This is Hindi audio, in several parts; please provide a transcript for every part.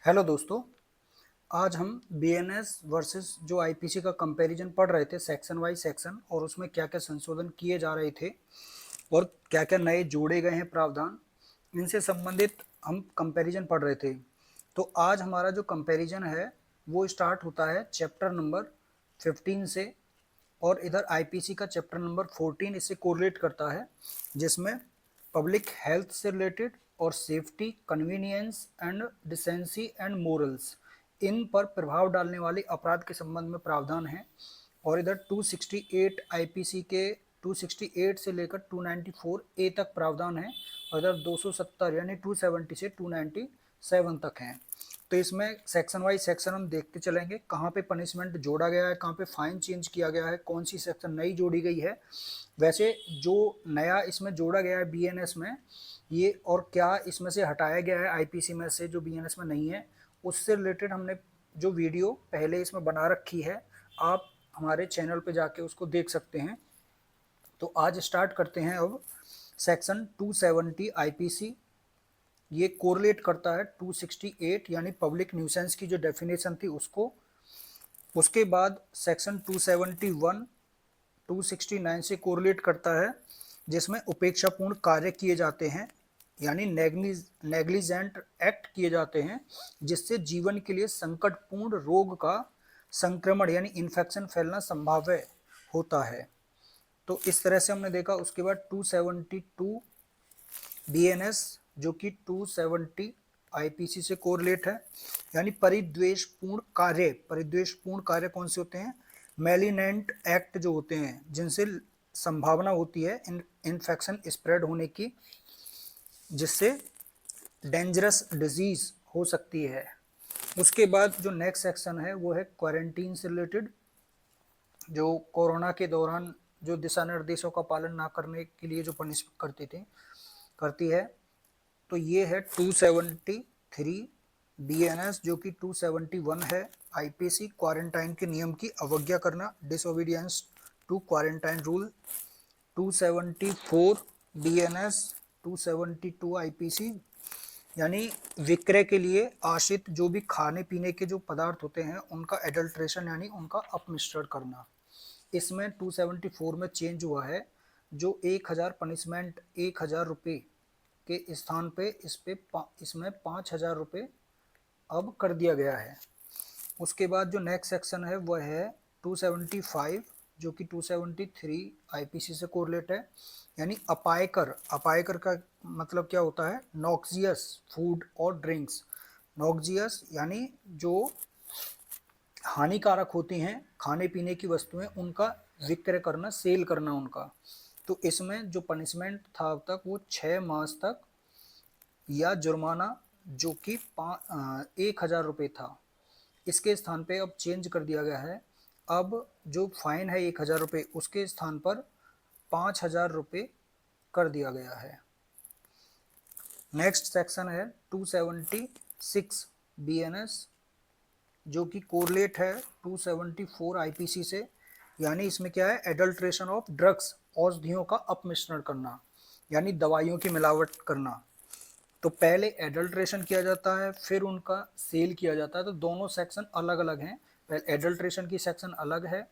हेलो दोस्तों। आज हम बीएनएस वर्सेस जो आईपीसी का कंपैरिजन पढ़ रहे थे सेक्शन वाइज सेक्शन, और उसमें क्या क्या संशोधन किए जा रहे थे और क्या क्या नए जोड़े गए हैं प्रावधान, इनसे संबंधित हम कंपैरिजन पढ़ रहे थे। तो आज हमारा जो कंपैरिजन है वो स्टार्ट होता है चैप्टर नंबर 15 से, और इधर आईपीसी का चैप्टर नंबर 14 इससे कोरिलेट करता है, जिसमें पब्लिक हेल्थ से रिलेटेड और safety, convenience and decency and morals, इन पर प्रभाव डालने वाले अपराध के संबंध में प्रावधान है। और इधर 268 आईपीसी के 268 से लेकर 294 ए तक प्रावधान है, और इधर 270 यानी 270 से 297 तक हैं। तो इसमें सेक्शन वाइज सेक्शन हम देखते चलेंगे, कहाँ पे पनिशमेंट जोड़ा गया है, कहाँ पे फाइन चेंज किया गया है, कौन सी सेक्शन नई जोड़ी गई है। वैसे जो नया इसमें जोड़ा गया है बीएनएस में ये, और क्या इसमें से हटाया गया है आईपीसी में से जो बीएनएस में नहीं है, उससे रिलेटेड हमने जो वीडियो पहले इसमें बना रखी है, आप हमारे चैनल पे जाके उसको देख सकते हैं। तो आज स्टार्ट करते हैं अब सेक्शन 270 आईपीसी। ये कोरिलेट करता है 268 यानी पब्लिक न्यूसेंस की जो डेफिनेशन थी उसको। उसके बाद सेक्शन 271 269 से कोरिलेट करता है, जिसमें उपेक्षापूर्ण कार्य किए जाते हैं, यानी नेग्लिजेंट एक्ट किए जाते हैं, जिससे जीवन के लिए संकटपूर्ण रोग का संक्रमण यानी इन्फेक्शन फैलना संभाव्य होता है। तो इस तरह से हमने देखा। उसके बाद 272 बीएनएस जो कि 270 आईपीसी से कोरिलेट है, यानी परिद्वेषपूर्ण कार्य कौन से होते हैं? मैलिनेंट एक्ट जो होते हैं जिनसे संभावना होती है इन्फेक्शन स्प्रेड होने की, जिससे डेंजरस डिजीज हो सकती है। उसके बाद जो नेक्स्ट सेक्शन है वो है क्वारंटीन से रिलेटेड, जो कोरोना के दौरान जो दिशा निर्देशों का पालन ना करने के लिए जो पनिश करती है। तो ये है 273 बीएनएस जो कि 271 है आईपीसी, क्वारंटाइन के नियम की अवज्ञा करना, disobedience to quarantine rule. 274 BNS 272 IPC, यानी विक्रय के लिए आश्रित जो भी खाने पीने के जो पदार्थ होते हैं उनका एडल्ट्रेशन यानी उनका अपमिश्रण करना। इसमें 274 में चेंज हुआ है, जो 1000 पनिशमेंट 1000 रुपये के स्थान पे इसमें 5000 रुपये अब कर दिया गया है। उसके बाद जो नेक्स्ट सेक्शन है वह है 275 जो कि 273 आईपीसी से कोरिलेट है, यानी अपायकर का मतलब क्या होता है? नॉक्सियस फूड और ड्रिंक्स। नॉक्सियस यानी जो हानिकारक होती हैं खाने पीने की वस्तुएं, उनका विक्रय करना, सेल करना उनका। तो इसमें जो पनिशमेंट था अब तक वो 6 मास तक या जुर्माना जो कि 1000 रुपये था, इसके स्थान पे अब चेंज कर दिया गया है। अब जो फाइन है 1000 रुपये उसके स्थान पर 5000 रुपये कर दिया गया है। नेक्स्ट सेक्शन है 276 बीएनएस जो कि कोरिलेट है 274 आईपीसी से, यानी इसमें क्या है? एडल्ट्रेशन ऑफ ड्रग्स, औषधियों का अपमिश्रण करना, यानी दवाइयों की मिलावट करना। तो पहले एडल्ट्रेशन किया जाता है फिर उनका सेल किया जाता है, तो दोनों सेक्शन अलग अलग हैं। पहले एडल्ट्रेशन की सेक्शन अलग है,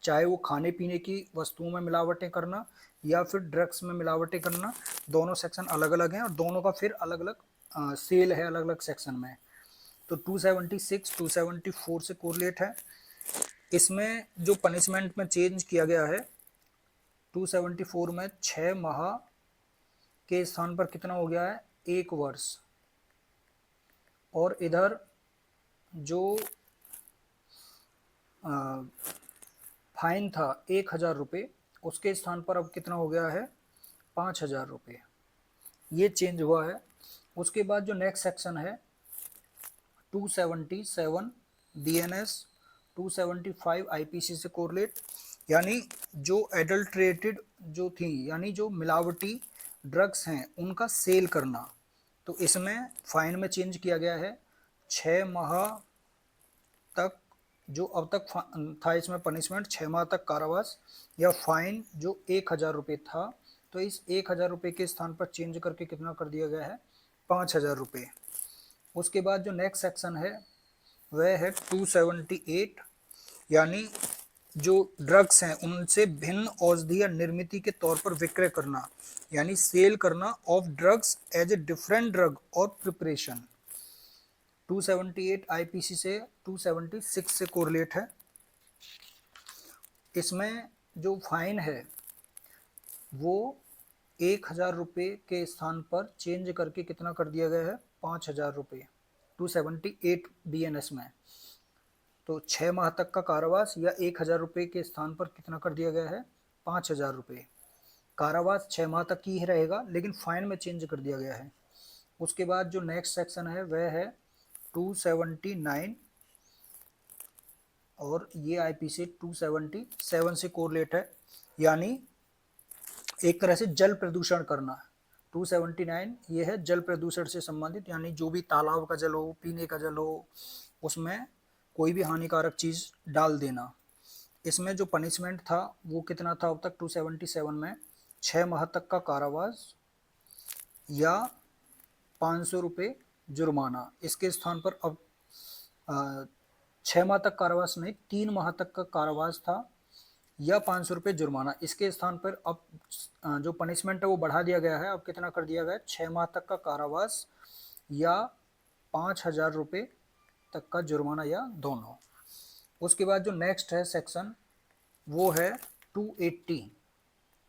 चाहे वो खाने पीने की वस्तुओं में मिलावटें करना या फिर ड्रग्स में मिलावटें करना, दोनों सेक्शन अलग अलग हैं और दोनों का फिर अलग अलग सेल है अलग अलग सेक्शन में। तो 276 274 से कोरिलेट है। इसमें जो पनिशमेंट में चेंज किया गया है 274 में 6 माह के स्थान पर कितना हो गया है? 1 वर्ष। और इधर जो फाइन था 1000 रुपये उसके स्थान पर अब कितना हो गया है? 5000 रुपये। ये चेंज हुआ है। उसके बाद जो नेक्स्ट सेक्शन है 277 बीएनएस 275 आईपीसी से कोरिलेट, यानी जो एडल्ट्रेटेड जो थी यानी जो मिलावटी ड्रग्स हैं उनका सेल करना। तो इसमें फाइन में चेंज किया गया है, 6 माह तक जो अब तक था इसमें पनिशमेंट 6 माह तक कारावास या फाइन जो 1000 रुपये था, तो इस 1000 रुपये के स्थान पर चेंज करके कितना कर दिया गया है? 5000 रुपये। उसके बाद जो नेक्स्ट सेक्शन है वह है 278, यानी जो ड्रग्स हैं उनसे भिन्न औषधीय निर्मित के तौर पर विक्रय करना, यानी सेल करना of drugs as a different drug और प्रिपरेशन। 278 आईपीसी से 276 से कोरिलेट है। इसमें जो फाइन है वो 1000 रुपये के स्थान पर चेंज करके कितना कर दिया गया है, 5000 रुपये 278 बीएनएस में। तो 6 माह तक का कारावास या 1000 रुपये के स्थान पर कितना कर दिया गया है, 5000 रुपये। कारावास 6 माह तक की ही रहेगा, लेकिन फाइन में चेंज कर दिया गया है। उसके बाद जो नेक्स्ट सेक्शन है वह है 279, और ये आईपीसी 277 से कोरिलेट है, यानी एक तरह से जल प्रदूषण करना। 279 ये है जल प्रदूषण से संबंधित, यानी जो भी तालाब का जल हो, पीने का जल हो, उसमें कोई भी हानिकारक चीज़ डाल देना। इसमें जो पनिशमेंट था वो कितना था अब तक 277 में, 6 माह तक का कारावास या 500 रुपये जुर्माना। इसके स्थान पर अब 6 माह तक कारावास नहीं, 3 माह तक का कारावास था या 500 रुपये जुर्माना। इसके स्थान पर अब जो पनिशमेंट है वो बढ़ा दिया गया है। अब कितना कर दिया गया है, 6 माह तक का कारावास या 5000 रुपये तक का जुर्माना, या दोनों। उसके बाद जो नेक्स्ट है सेक्शन वो है 280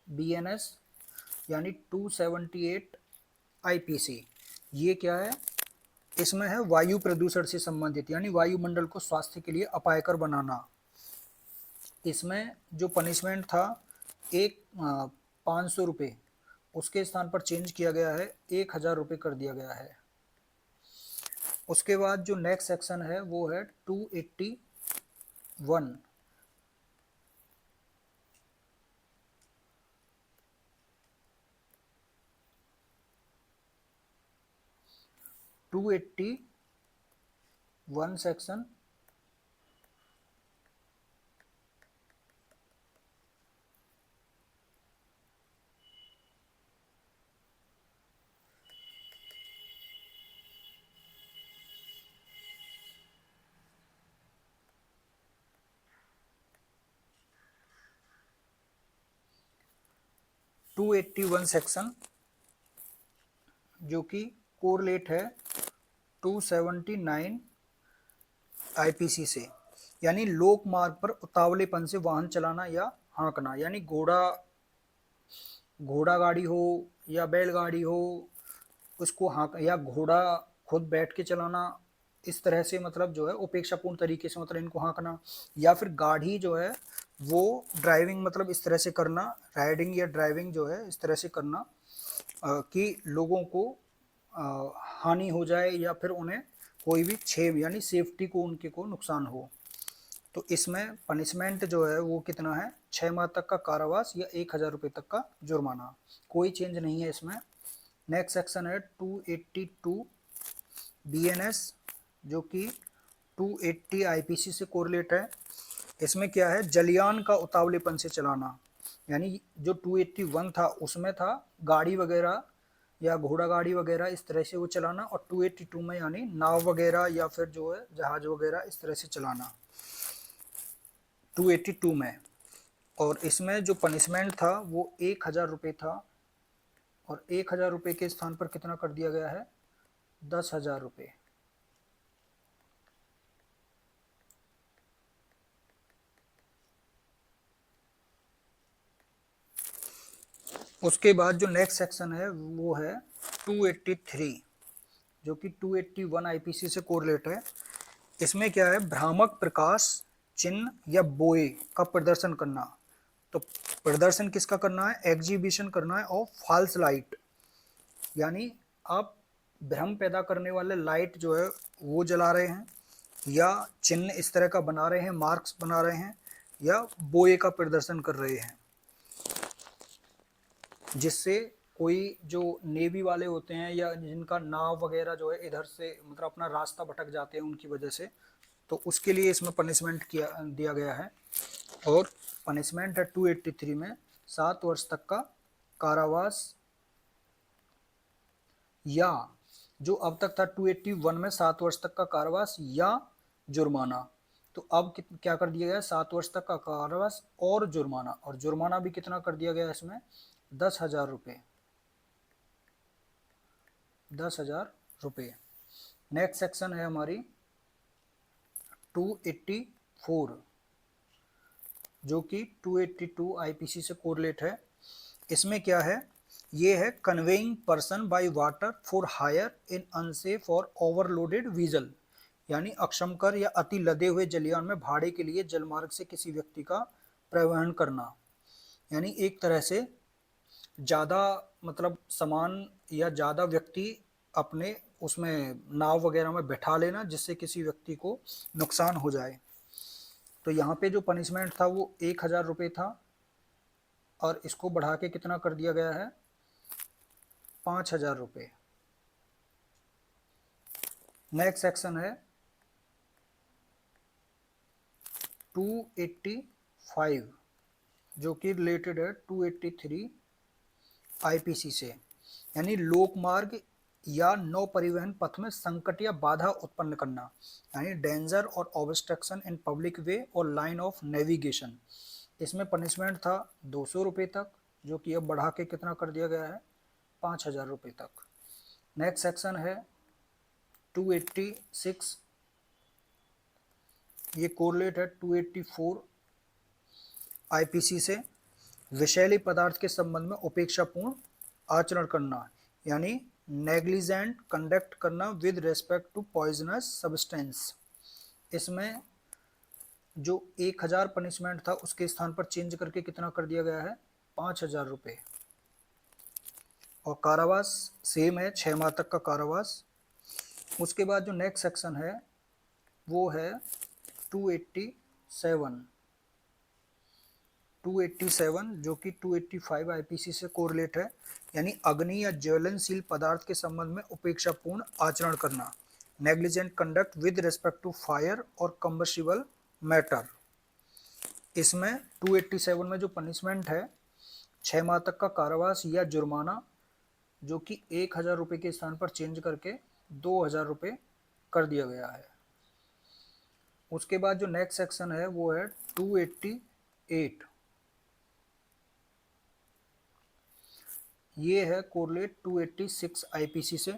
बीएनएस, यानी 278 आईपीसी। ये क्या है, इसमें है वायु प्रदूषण से संबंधित, यानी वायुमंडल को स्वास्थ्य के लिए अपायकर बनाना। इसमें जो पनिशमेंट था 500 रुपये, उसके स्थान पर चेंज किया गया है, 1000 रुपये कर दिया गया है। उसके बाद जो नेक्स्ट सेक्शन है वो है 281, 281 सेक्शन सेक्शन जो कि कोरिलेट है 279 आईपीसी से, यानी लोक मार्ग पर उतावलेपन से वाहन चलाना या हाँकना, यानी घोड़ा गाड़ी हो या बैलगाड़ी हो, उसको हाँक, या घोड़ा खुद बैठ के चलाना, इस तरह से मतलब जो है उपेक्षापूर्ण तरीके से मतलब इनको हाँकना, या फिर गाड़ी जो है वो ड्राइविंग मतलब इस तरह से करना, राइडिंग या ड्राइविंग जो है इस तरह से करना कि लोगों को हानि हो जाए या फिर उन्हें कोई भी छेद यानी सेफ्टी को उनके को नुकसान हो। तो इसमें पनिशमेंट जो है वो कितना है, 6 माह तक का कारावास या 1000 रुपये तक का जुर्माना। कोई चेंज नहीं है इसमें। नेक्स्ट सेक्शन है 282 बीएनएस, जो कि 280 आईपीसी से कोरिलेट है। इसमें क्या है, जलयान का उतावलेपन से चलाना, यानी जो 281 था उसमें था गाड़ी वगैरह या घोड़ा गाड़ी वगैरह इस तरह से वो चलाना, और 282 में यानी नाव वगैरह या फिर जो है जहाज वगैरह इस तरह से चलाना 282 में। और इसमें जो पनिशमेंट था वो 1000 रुपये था, और 1000 रुपये के स्थान पर कितना कर दिया गया है, 10,000 रुपये। उसके बाद जो नेक्स्ट सेक्शन है वो है 283, जो कि 281 आईपीसी से कोरिलेट है। इसमें क्या है, भ्रामक प्रकाश चिन्ह या बोए का प्रदर्शन करना। तो प्रदर्शन किसका करना है, एग्जीबिशन करना है ऑफ फॉल्स लाइट, यानी आप भ्रम पैदा करने वाले लाइट जो है वो जला रहे हैं, या चिन्ह इस तरह का बना रहे हैं, मार्क्स बना रहे हैं, या बोए का प्रदर्शन कर रहे हैं, जिससे कोई जो नेवी वाले होते हैं या जिनका नाव वगैरह जो है इधर से मतलब अपना रास्ता भटक जाते हैं उनकी वजह से, तो उसके लिए इसमें पनिशमेंट दिया गया है। और पनिशमेंट है 283 में 7 वर्ष तक का कारावास या जो अब तक था 281 में 7 वर्ष तक का कारावास या जुर्माना, तो अब क्या कर दिया गया, 7 वर्ष तक का कारावास और जुर्माना, और जुर्माना भी कितना कर दिया गया इसमें, 10,000 रुपये, 10,000 रुपये। नेक्स्ट सेक्शन है हमारी 284, जो कि 282 आईपीसी से कोरिलेट है। इसमें क्या है, ये है conveying person by water for hire in unsafe और ओवरलोडेड व्हीसल, यानी अक्षमकर या अति लदे हुए जलयान में भाड़े के लिए जलमार्ग से किसी व्यक्ति का परिवहन करना, यानी एक तरह से ज़्यादा मतलब सामान या ज़्यादा व्यक्ति अपने उसमें नाव वगैरह में बैठा लेना जिससे किसी व्यक्ति को नुकसान हो जाए। तो यहाँ पे जो पनिशमेंट था वो 1,000 रुपये था, और इसको बढ़ा के कितना कर दिया गया है, 5,000 रुपये। नेक्स्ट सेक्शन है 285, जो कि रिलेटेड है 283 आईपीसी से, यानी लोक मार्ग या नौ परिवहन पथ में संकट या बाधा उत्पन्न करना, यानी डेंजर और ऑब्स्ट्रक्शन इन पब्लिक वे और लाइन ऑफ नेविगेशन। इसमें पनिशमेंट था 200 रुपये तक, जो कि अब बढ़ा के कितना कर दिया गया है, 5,000 रुपये तक। नेक्स्ट सेक्शन है 286, ये कोरिलेट है 284 आईपीसी से, विषैले पदार्थ के संबंध में उपेक्षापूर्ण आचरण करना, यानी नेग्लिजेंट कंडक्ट करना with respect to poisonous substance. इसमें जो 1,000 पनिशमेंट था उसके स्थान पर चेंज करके कितना कर दिया गया है, 5,000 रुपये। और कारावास सेम है, 6 माह तक का कारावास। उसके बाद जो नेक्स्ट सेक्शन है वो है 287, 287 जो कि 285 आईपीसी से कोरिलेट है, यानी अग्नि या ज्वलनशील पदार्थ के संबंध में उपेक्षापूर्ण आचरण करना, negligent conduct with respect to fire और कंबस्टिबल मैटर। इसमें 287 में जो पनिशमेंट है 6 माह तक का कारावास या जुर्माना, जो कि 1,000 रुपये के स्थान पर चेंज करके 2,000 रुपये कर दिया गया है। उसके बाद जो नेक्स्ट सेक्शन है वो है 288, ये है कोरिलेट 286 आईपीसी से,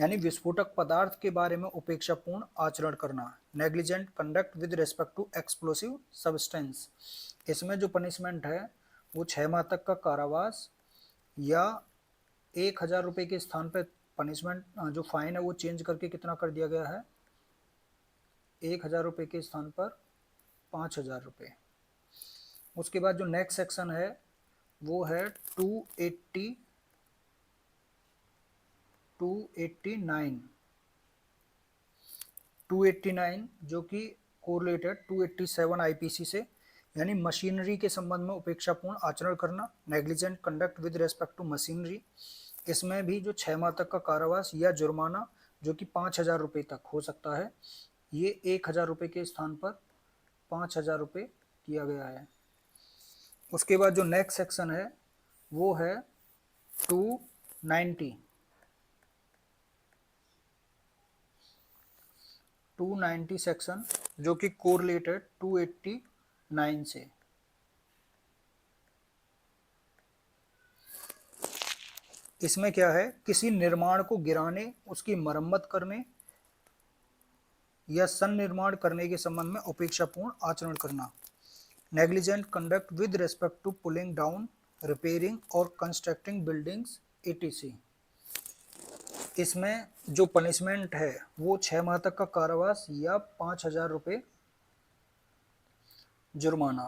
यानी विस्फोटक पदार्थ के बारे में उपेक्षापूर्ण आचरण करना, negligent conduct with respect to explosive substance. इसमें जो पनिशमेंट है वो 6 माह तक का कारावास या 1,000 रुपये के स्थान पर पनिशमेंट जो फाइन है वो चेंज करके कितना कर दिया गया है, 1,000 रुपये के स्थान पर 5,000 रुपये। उसके बाद जो नेक्स्ट सेक्शन है वो है 289, 289 जो कि कोरिलेटेड 287 आईपीसी से, यानी मशीनरी के संबंध में उपेक्षापूर्ण आचरण करना, negligent conduct with respect to machinery. इसमें भी जो 6 माह तक का कारावास या जुर्माना जो कि 5,000 रुपये तक हो सकता है, ये 1,000 रुपये के स्थान पर 5,000 रुपये किया गया है। उसके बाद जो नेक्स्ट सेक्शन है वो है 290, 290 सेक्शन जो कि कोरिलेटेड 289 से। इसमें क्या है, किसी निर्माण को गिराने, उसकी मरम्मत करने या सन्निर्माण करने के संबंध में उपेक्षापूर्ण आचरण करना, negligent conduct with respect to pulling down, repairing और कंस्ट्रक्टिंग बिल्डिंग्स etc। इसमें जो पनिशमेंट है वो 6 माह तक का कारावास या 5,000 रुपये जुर्माना।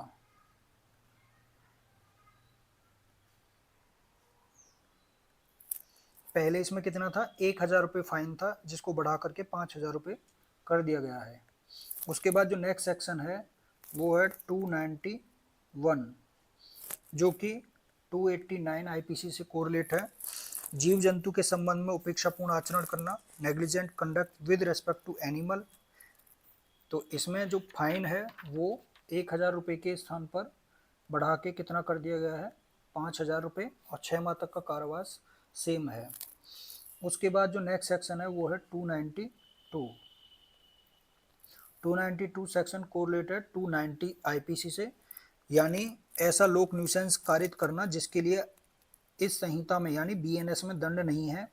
पहले इसमें कितना था, 1,000 रुपये फाइन था, जिसको बढ़ा करके 5,000 रुपये कर दिया गया है। उसके बाद जो नेक्स्ट सेक्शन है वो है 291 जो कि 289 आईपीसी से कोरिलेट है, जीव जंतु के संबंध में उपेक्षापूर्ण आचरण करना, negligent conduct with respect to animal. तो इसमें जो फाइन है वो 1,000 रुपये के स्थान पर बढ़ा के कितना कर दिया गया है, 5,000 रुपये, और 6 माह तक का कारावास सेम है। उसके बाद जो नेक्स्ट सेक्शन है वो है 292। 292 सेक्शन कोरिलेटेड 290 आईपीसी से, यानी ऐसा लोक न्यूसेंस कारित करना जिसके लिए इस संहिता में यानी बीएनएस में दंड नहीं है,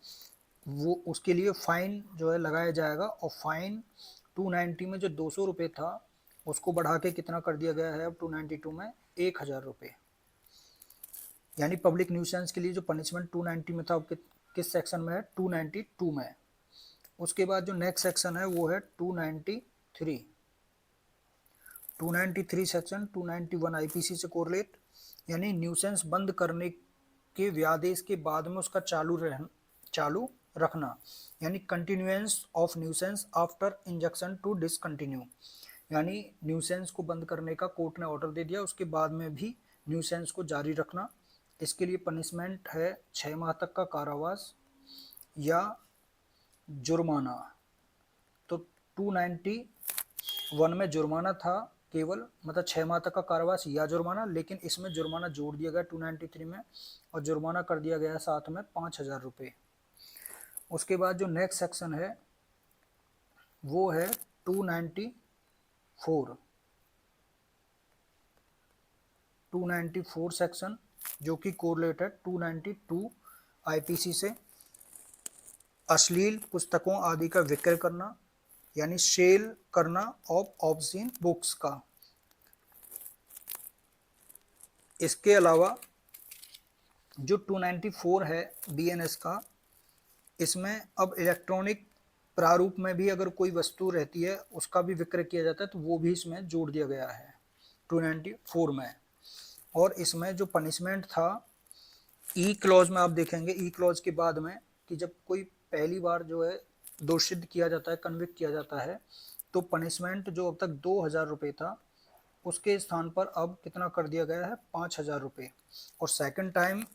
वो उसके लिए फाइन जो है लगाया जाएगा। और फाइन 290 में जो 200 रुपये था उसको बढ़ा के कितना कर दिया गया है अब 292 में 1000 रुपये। यानी पब्लिक न्यूसेंस के लिए जो पनिशमेंट 290 में था किस सेक्शन में है 292 में। उसके बाद जो नेक्स्ट सेक्शन है वो है 293। 293 सेक्शन 291 आईपीसी से कोरिलेट, यानी न्यूसेंस बंद करने के व्यादेश के बाद में उसका चालू रखना, यानी continuance of nuisance after injunction to discontinue, यानी न्यूसेंस को बंद करने का कोर्ट ने ऑर्डर दे दिया, उसके बाद में भी न्यूसेंस को जारी रखना। इसके लिए पनिशमेंट है 6 माह तक का कारावास या जुर्माना। तो 291 में जुर्माना था केवल, मतलब 6 माह तक का कारावास या जुर्माना, लेकिन इसमें जुर्माना जोड़ दिया गया 293 में, और जुर्माना कर दिया गया साथ में 5000 रुपये। उसके बाद जो नेक्स्ट सेक्शन है वो है 294। 294 सेक्शन जो कि कोरिलेटेड 292 आईपीसी से, अश्लील पुस्तकों आदि का विक्रय करना, यानी सेल करना ऑफ ऑब्ससीन बुक्स का। इसके अलावा जो 294 है बीएनएस का, इसमें अब इलेक्ट्रॉनिक प्रारूप में भी अगर कोई वस्तु रहती है उसका भी विक्रय किया जाता है, तो वो भी इसमें जोड़ दिया गया है 294 में। और इसमें जो पनिशमेंट था ई क्लॉज में आप देखेंगे, ई क्लॉज के बाद में कि जब कोई पहली बार जो है दोषित किया जाता है, कन्विक्ट किया जाता है, तो पनिशमेंट जो अब तक 2000 रुपये था उसके स्थान पर अब कितना कर दिया गया है 5000 रुपये। और सेकंड टाइम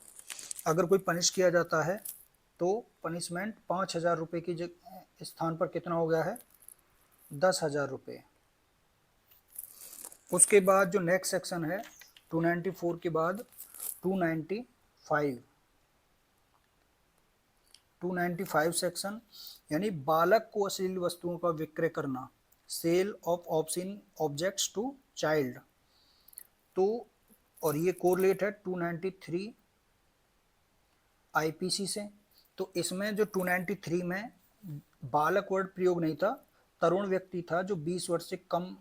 अगर कोई पनिश किया जाता है तो पनिशमेंट 5000 रुपये की स्थान पर कितना हो गया है 10,000 रुपये। उसके बाद जो नेक्स्ट सेक्शन है 294 के बाद 295। 295 सेक्शन यानी बालक को अश्लील वस्तुओं का विक्रय करना, sale of obscene objects to child. तो और ये कोरिलेट है 293 आईपीसी से। तो इसमें जो 293 में बालक वर्ड प्रयोग नहीं था, तरुण व्यक्ति था जो 20 वर्ष से कम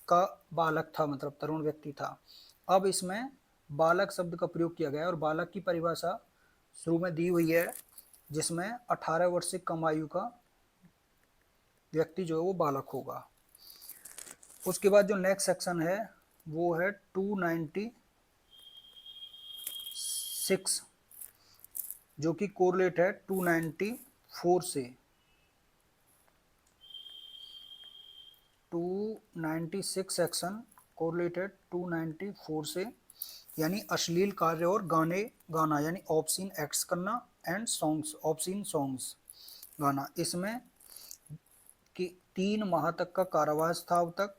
का बालक था, मतलब तरुण व्यक्ति था। अब इसमें बालक शब्द का प्रयोग किया गया है और बालक की परिभाषा शुरू में दी हुई है, जिसमें 18 वर्ष से कम आयु का व्यक्ति जो है वो बालक होगा। उसके बाद जो नेक्स्ट सेक्शन है वो है 296 जो कि कोरिलेट है 294 से। 296 सेक्शन कोरिलेटेड 294 से, यानी अश्लील कार्य और गाने गाना, यानी ऑब्सीन एक्ट्स करना एंड सॉन्ग्स, ऑब्सीन सॉन्ग्स गाना। इसमें कि 3 माह तक का कारावास था अब तक,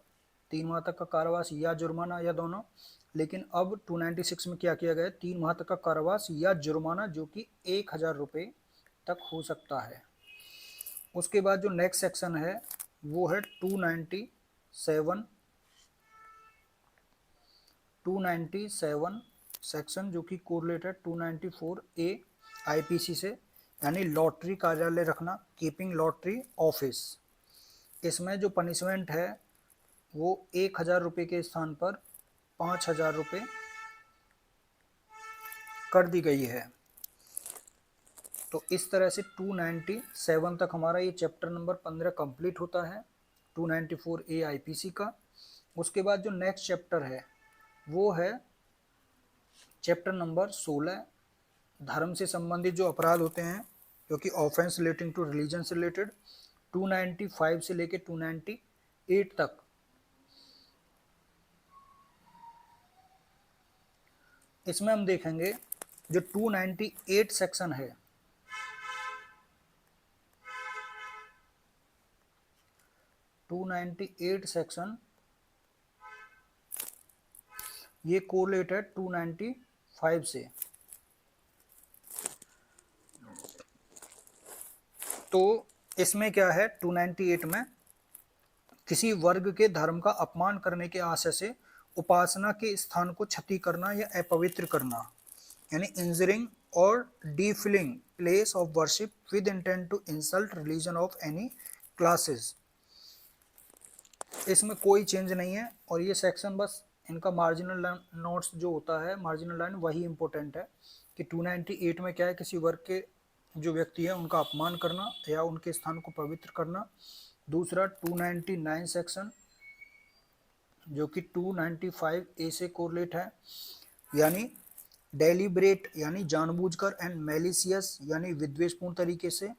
3 माह तक का कारावास या जुर्माना या दोनों, लेकिन अब 296 में क्या किया गया 3 माह तक का कारावास या जुर्माना जो कि 1000 रुपये तक हो सकता है। उसके बाद जो नेक्स्ट सेक्शन है वो है 297। 297 सेक्शन जो कि कोरिलेटेड 294 ए आईपीसी से, यानी लॉटरी कार्यालय रखना, कीपिंग लॉटरी ऑफिस। इसमें जो पनिशमेंट है वो 1000 रुपये के स्थान पर 5000 रुपये कर दी गई है। तो इस तरह से 297 तक हमारा ये चैप्टर नंबर 15 कंप्लीट होता है 294 ए आईपीसी का। उसके बाद जो नेक्स्ट चैप्टर है वो है चैप्टर नंबर 16, धर्म से संबंधित जो अपराध होते हैं, क्योंकि ऑफेंस रिलेटिंग टू रिलीजन से रिलेटेड 295 से लेके 298 तक। इसमें हम देखेंगे जो 298 सेक्शन है, 298 सेक्शन ये कोरिलेटेड 295 से। तो इसमें क्या है, 298 में किसी वर्ग के धर्म का अपमान करने के आशय से उपासना के स्थान को क्षति करना या अपवित्र करना, यानी इंजरिंग और defiling place of worship with intent to insult religion of any classes. इसमें कोई चेंज नहीं है, और ये सेक्शन बस इनका मार्जिनल नोट्स जो होता है, मार्जिनल लाइन, वही इंपॉर्टेंट है कि 298 में क्या है, किसी वर्ग के जो व्यक्ति है उनका अपमान करना या उनके स्थान को पवित्र करना। दूसरा 299 सेक्शन जो कि 295 ए से कोरिलेट है, यानी डेलिब्रेट यानी जानबूझकर, एंड मेलिशियस यानी विद्वेषपूर्ण तरीके से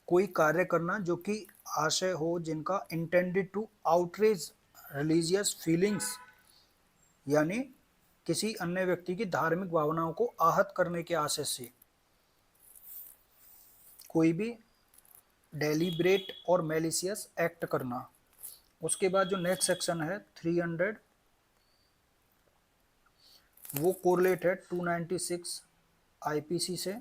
कोई कार्य करना जो कि आशय हो जिनका intended to outrage religious feelings, यानी किसी अन्य व्यक्ति की धार्मिक भावनाओं को आहत करने के आशय से कोई भी डेलिब्रेट और मेलिशियस एक्ट करना। उसके बाद जो नेक्स्ट सेक्शन है 300, वो कोरिलेट है 296 आईपीसी से।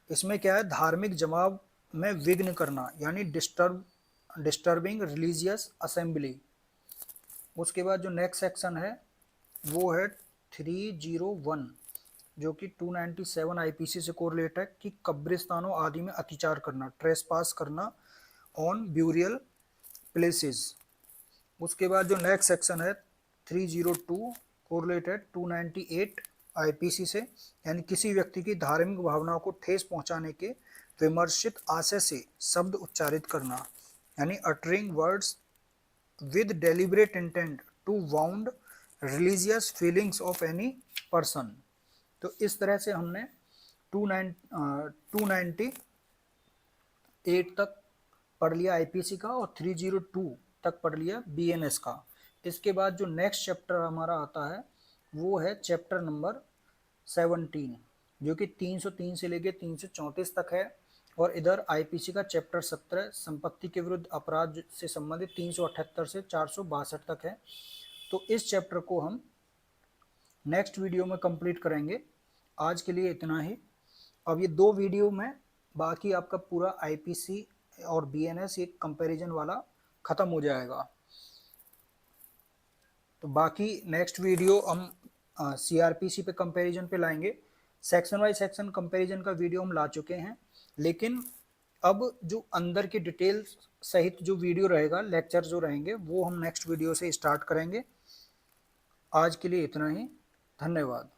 इसमें क्या है, धार्मिक जमाव में विघ्न करना, यानी डिस्टर्बिंग रिलीजियस असेंबली। उसके बाद जो नेक्स्ट सेक्शन है वो है 301 जो कि 297 आईपीसी से कोरिलेट है कि कब्रिस्तानों आदि में अतिचार करना, ट्रेसपास करना ऑन ब्यूरियल प्लेसेस। उसके बाद जो नेक्स्ट सेक्शन है 302 कोरिलेटेड 298 आईपीसी से, यानी किसी व्यक्ति की धार्मिक भावनाओं को ठेस पहुंचाने के विमर्शित आशय से शब्द उच्चारित करना, यानी uttering words with deliberate intent to wound religious feelings of any person. तो इस तरह से हमने 298 तक पढ़ लिया आईपीसी का और 302 तक पढ़ लिया बीएनएस का। इसके बाद जो नेक्स्ट चैप्टर हमारा आता है वो है चैप्टर नंबर 17 जो कि 303 से लेके 334 तक है, और इधर आईपीसी का चैप्टर 17 संपत्ति के विरुद्ध अपराध से संबंधित 378 से 462 तक है। तो इस चैप्टर को हम नेक्स्ट वीडियो में कंप्लीट करेंगे। आज के लिए इतना ही। अब ये 2 वीडियो में बाकी आपका पूरा आईपीसी और बीएनएस एक कंपैरिजन वाला ख़त्म हो जाएगा। तो बाकी नेक्स्ट वीडियो हम सीआरपीसी पे कंपैरिजन पे लाएंगे। सेक्शन वाइज सेक्शन कंपैरिजन का वीडियो हम ला चुके हैं, लेकिन अब जो अंदर की डिटेल्स सहित जो वीडियो रहेगा, लेक्चर जो रहेंगे, वो हम नेक्स्ट वीडियो से स्टार्ट करेंगे। आज के लिए इतना ही। धन्यवाद।